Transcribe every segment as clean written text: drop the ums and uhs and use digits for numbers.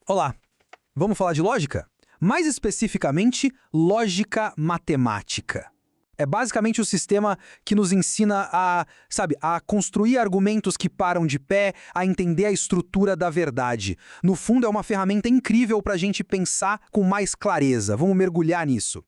Olá, vamos falar de lógica? Mais especificamente, lógica matemática. É basicamente o sistema que nos ensina a construir argumentos que param de pé, a entender a estrutura da verdade. No fundo, é uma ferramenta incrível para a gente pensar com mais clareza. Vamos mergulhar nisso.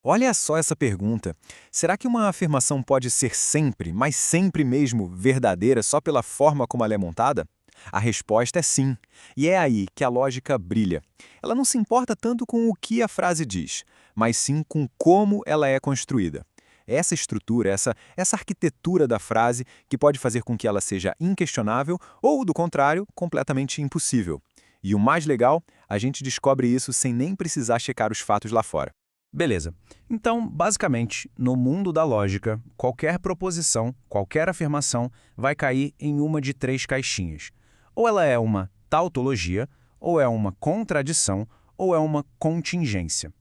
Olha só essa pergunta. Será que uma afirmação pode ser sempre, mas sempre mesmo, verdadeira só pela forma como ela é montada? A resposta é sim. E é aí que a lógica brilha. Ela não se importa tanto com o que a frase diz, mas sim com como ela é construída. Essa estrutura, essa arquitetura da frase que pode fazer com que ela seja inquestionável ou, do contrário, completamente impossível. E o mais legal, a gente descobre isso sem nem precisar checar os fatos lá fora. Beleza. Então, basicamente, no mundo da lógica, qualquer proposição, qualquer afirmação vai cair em uma de três caixinhas. Ou ela é uma tautologia, ou é uma contradição, ou é uma contingência.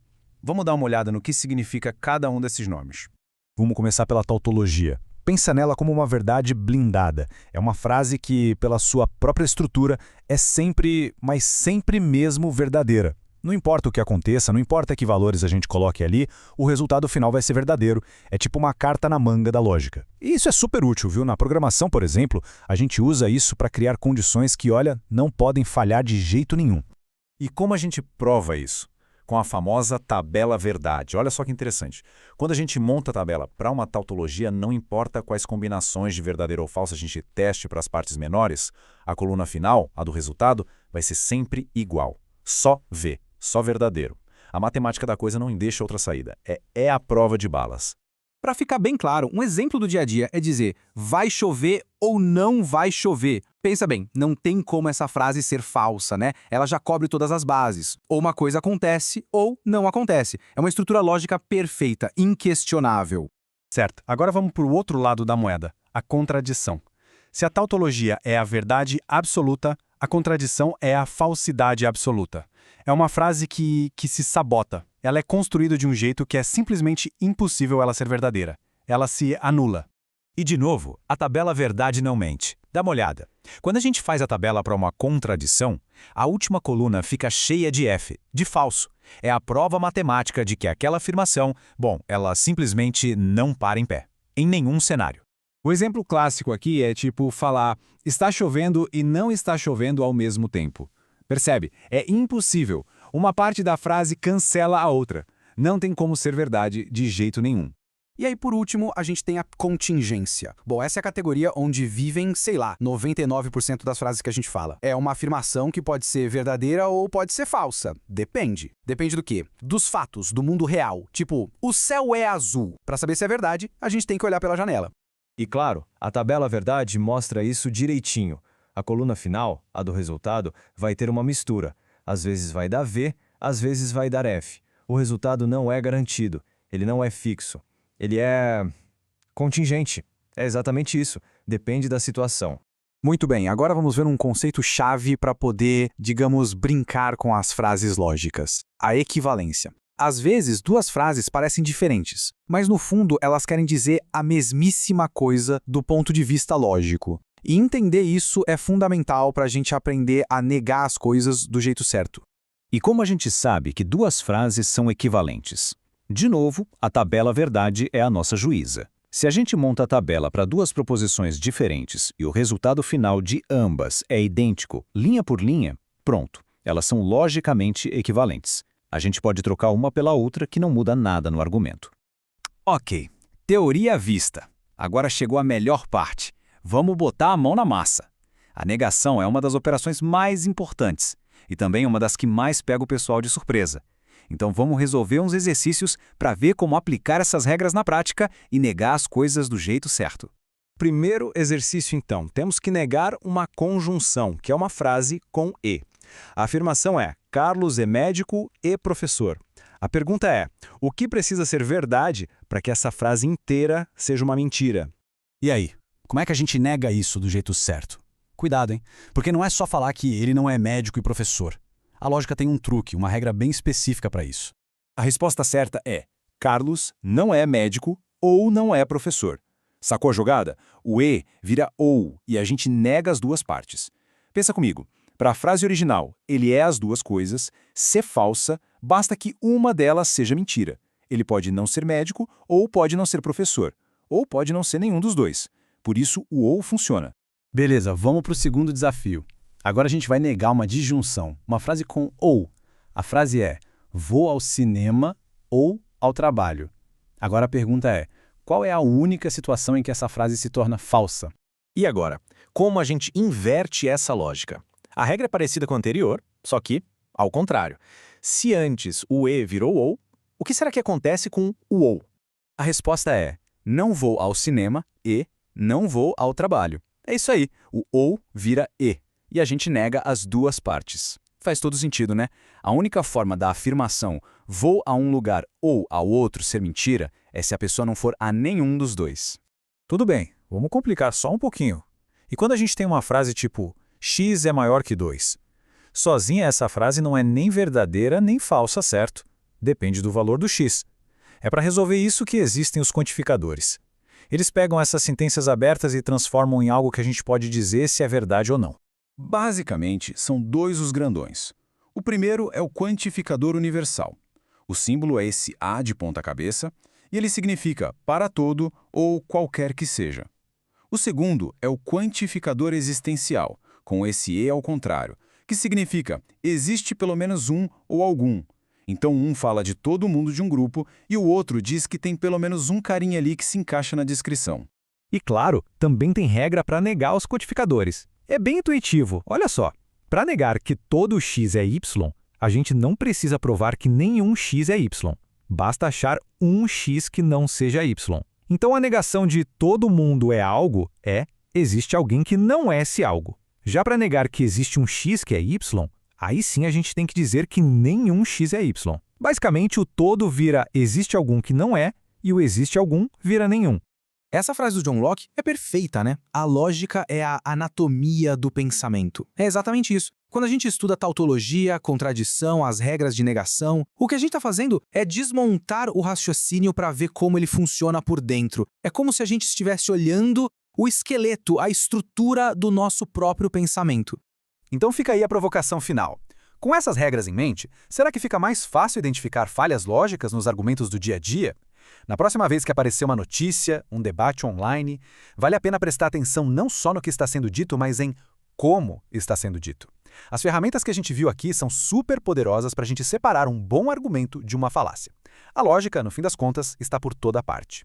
Vamos dar uma olhada no que significa cada um desses nomes. Vamos começar pela tautologia. Pensa nela como uma verdade blindada. É uma frase que, pela sua própria estrutura, é sempre, mas sempre mesmo verdadeira. Não importa o que aconteça, não importa que valores a gente coloque ali, o resultado final vai ser verdadeiro. É tipo uma carta na manga da lógica. E isso é super útil, viu? Na programação, por exemplo, a gente usa isso para criar condições que, olha, não podem falhar de jeito nenhum. E como a gente prova isso? Com a famosa tabela verdade. Olha só que interessante. Quando a gente monta a tabela para uma tautologia, não importa quais combinações de verdadeiro ou falso a gente teste para as partes menores, a coluna final, a do resultado, vai ser sempre igual. Só V. Só verdadeiro. A matemática da coisa não deixa outra saída. É a prova de balas. Para ficar bem claro, um exemplo do dia a dia é dizer vai chover ou não vai chover. Pensa bem, não tem como essa frase ser falsa, né? Ela já cobre todas as bases. Ou uma coisa acontece ou não acontece. É uma estrutura lógica perfeita, inquestionável. Certo. Agora vamos para o outro lado da moeda, a contradição. Se a tautologia é a verdade absoluta, a contradição é a falsidade absoluta. É uma frase que se sabota. Ela é construída de um jeito que é simplesmente impossível ela ser verdadeira. Ela se anula. E, de novo, a tabela verdade não mente. Dá uma olhada. Quando a gente faz a tabela para uma contradição, a última coluna fica cheia de F, de falso. É a prova matemática de que aquela afirmação, ela simplesmente não para em pé. Em nenhum cenário. O exemplo clássico aqui é tipo falar está chovendo e não está chovendo ao mesmo tempo. Percebe? É impossível. Uma parte da frase cancela a outra. Não tem como ser verdade de jeito nenhum. E aí, por último, a gente tem a contingência. Bom, essa é a categoria onde vivem, 99% das frases que a gente fala. É uma afirmação que pode ser verdadeira ou pode ser falsa. Depende. Depende do quê? Dos fatos, do mundo real. Tipo, o céu é azul. Para saber se é verdade, a gente tem que olhar pela janela. E claro, a tabela verdade mostra isso direitinho. A coluna final, a do resultado, vai ter uma mistura. Às vezes vai dar V, às vezes vai dar F. O resultado não é garantido, ele não é fixo. Ele é contingente. É exatamente isso. Depende da situação. Muito bem, agora vamos ver um conceito-chave para poder, digamos, brincar com as frases lógicas. A equivalência. Às vezes, duas frases parecem diferentes, mas no fundo elas querem dizer a mesmíssima coisa do ponto de vista lógico. E entender isso é fundamental para a gente aprender a negar as coisas do jeito certo. E como a gente sabe que duas frases são equivalentes? De novo, a tabela verdade é a nossa juíza. Se a gente monta a tabela para duas proposições diferentes e o resultado final de ambas é idêntico, linha por linha, pronto, elas são logicamente equivalentes. A gente pode trocar uma pela outra que não muda nada no argumento. Ok, teoria à vista. Agora chegou a melhor parte. Vamos botar a mão na massa. A negação é uma das operações mais importantes e também uma das que mais pega o pessoal de surpresa. Então vamos resolver uns exercícios para ver como aplicar essas regras na prática e negar as coisas do jeito certo. Primeiro exercício, então, temos que negar uma conjunção, que é uma frase com E. A afirmação é, Carlos é médico e professor. A pergunta é, o que precisa ser verdade para que essa frase inteira seja uma mentira? E aí, como é que a gente nega isso do jeito certo? Cuidado, hein? Porque não é só falar que ele não é médico e professor. A lógica tem um truque, uma regra bem específica para isso. A resposta certa é, Carlos não é médico ou não é professor. Sacou a jogada? O E vira OU e a gente nega as duas partes. Pensa comigo. Para a frase original, ele é as duas coisas, ser falsa, basta que uma delas seja mentira. Ele pode não ser médico, ou pode não ser professor, ou pode não ser nenhum dos dois. Por isso, o ou funciona. Beleza, vamos para o segundo desafio. Agora a gente vai negar uma disjunção, uma frase com ou. A frase é: vou ao cinema ou ao trabalho. Agora a pergunta é: qual é a única situação em que essa frase se torna falsa? E agora, como a gente inverte essa lógica? A regra é parecida com a anterior, só que ao contrário. Se antes o e virou ou, o que será que acontece com o ou? A resposta é: não vou ao cinema e não vou ao trabalho. É isso aí, o ou vira e, e a gente nega as duas partes. Faz todo sentido, né? A única forma da afirmação vou a um lugar ou ao outro ser mentira é se a pessoa não for a nenhum dos dois. Tudo bem, vamos complicar só um pouquinho. E quando a gente tem uma frase tipo x é maior que 2? Sozinha essa frase não é nem verdadeira nem falsa, certo? Depende do valor do x. É para resolver isso que existem os quantificadores. Eles pegam essas sentenças abertas e transformam em algo que a gente pode dizer se é verdade ou não. Basicamente, são dois os grandões. O primeiro é o quantificador universal. O símbolo é esse A de ponta cabeça, e ele significa para todo ou qualquer que seja. O segundo é o quantificador existencial, com esse E ao contrário, que significa existe pelo menos um ou algum. Então um fala de todo mundo de um grupo e o outro diz que tem pelo menos um carinha ali que se encaixa na descrição. E claro, também tem regra para negar os codificadores. É bem intuitivo, olha só. Para negar que todo x é y, a gente não precisa provar que nenhum x é y. Basta achar um x que não seja y. Então a negação de todo mundo é algo é existe alguém que não é esse algo. Já para negar que existe um x que é y, aí sim a gente tem que dizer que nenhum x é y. Basicamente, o todo vira existe algum que não é e o existe algum vira nenhum. Essa frase do John Locke é perfeita, né? A lógica é a anatomia do pensamento. É exatamente isso. Quando a gente estuda tautologia, contradição, as regras de negação, o que a gente está fazendo é desmontar o raciocínio para ver como ele funciona por dentro. É como se a gente estivesse olhando o esqueleto, a estrutura do nosso próprio pensamento. Então fica aí a provocação final. Com essas regras em mente, será que fica mais fácil identificar falhas lógicas nos argumentos do dia a dia? Na próxima vez que aparecer uma notícia, um debate online, vale a pena prestar atenção não só no que está sendo dito, mas em como está sendo dito. As ferramentas que a gente viu aqui são super poderosas para a gente separar um bom argumento de uma falácia. A lógica, no fim das contas, está por toda parte.